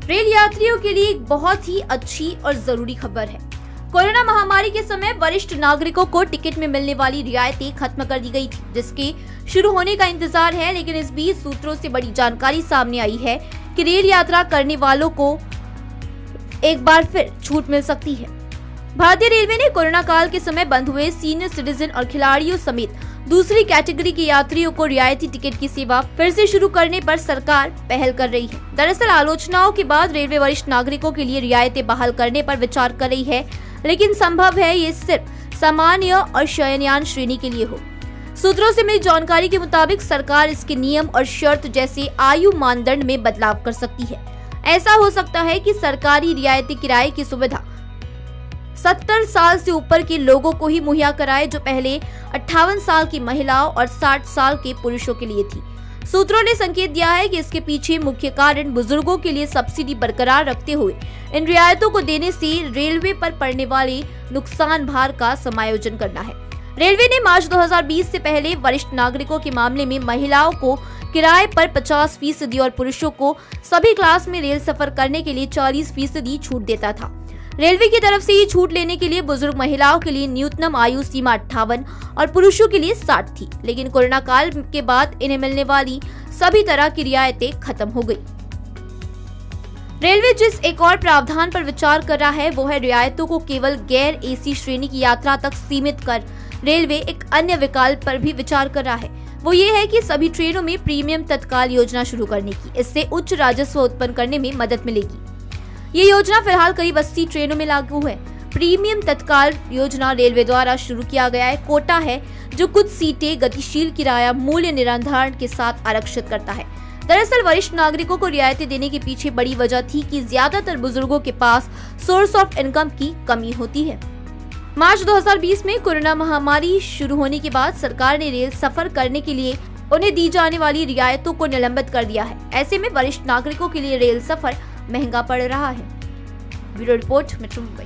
Rail यात्रियों के लिए एक बहुत ही अच्छी और जरूरी खबर है। कोरोना महामारी के समय वरिष्ठ नागरिकों को टिकट में मिलने वाली रियायतें खत्म कर दी गई थी, जिसके शुरू होने का इंतजार है। लेकिन इस बीच सूत्रों से बड़ी जानकारी सामने आई है कि रेल यात्रा करने वालों को एक बार फिर छूट मिल सकती है। भारतीय रेलवे ने कोरोना काल के समय बंद हुए सीनियर सिटीजन और खिलाड़ियों समेत दूसरी कैटेगरी के यात्रियों को रियायती टिकट की सेवा फिर से शुरू करने पर सरकार पहल कर रही है। दरअसल आलोचनाओं के बाद रेलवे वरिष्ठ नागरिकों के लिए रियायतें बहाल करने पर विचार कर रही है, लेकिन संभव है ये सिर्फ सामान्य और शयनयान श्रेणी के लिए हो। सूत्रों से मिली जानकारी के मुताबिक सरकार इसके नियम और शर्त जैसे आयु मानदंड में बदलाव कर सकती है। ऐसा हो सकता है कि सरकारी रियायती किराए की सुविधा 70 साल से ऊपर के लोगों को ही मुहैया कराए, जो पहले 58 साल की महिलाओं और 60 साल के पुरुषों के लिए थी। सूत्रों ने संकेत दिया है कि इसके पीछे मुख्य कारण बुजुर्गों के लिए सब्सिडी बरकरार रखते हुए इन रियायतों को देने से रेलवे पर पड़ने वाले नुकसान भार का समायोजन करना है। रेलवे ने मार्च 2020 से पहले वरिष्ठ नागरिकों के मामले में महिलाओं को किराए पर 50% और पुरुषों को सभी क्लास में रेल सफर करने के लिए 40% छूट देता था। रेलवे की तरफ से ये छूट लेने के लिए बुजुर्ग महिलाओं के लिए न्यूनतम आयु सीमा 58 और पुरुषों के लिए 60 थी, लेकिन कोरोना काल के बाद इन्हें मिलने वाली सभी तरह की रियायतें खत्म हो गई। रेलवे जिस एक और प्रावधान पर विचार कर रहा है वो है रियायतों को केवल गैर एसी श्रेणी की यात्रा तक सीमित कर रेलवे एक अन्य विकल्प पर भी विचार कर रहा है। वो ये है कि सभी ट्रेनों में प्रीमियम तत्काल योजना शुरू करने की। इससे उच्च राजस्व उत्पन्न करने में मदद मिलेगी। ये योजना फिलहाल करीब 80 ट्रेनों में लागू है। प्रीमियम तत्काल योजना रेलवे द्वारा शुरू किया गया है कोटा है, जो कुछ सीटें गतिशील किराया मूल्य निर्धारण के साथ आरक्षित करता है। दरअसल वरिष्ठ नागरिकों को रियायतें देने के पीछे बड़ी वजह थी कि ज्यादातर बुजुर्गों के पास सोर्स ऑफ इनकम की कमी होती है। मार्च 2020 में कोरोना महामारी शुरू होने के बाद सरकार ने रेल सफर करने के लिए उन्हें दी जाने वाली रियायतों को निलंबित कर दिया है। ऐसे में वरिष्ठ नागरिकों के लिए रेल सफर महंगा पड़ रहा है। Bureau report, metro Mumbai.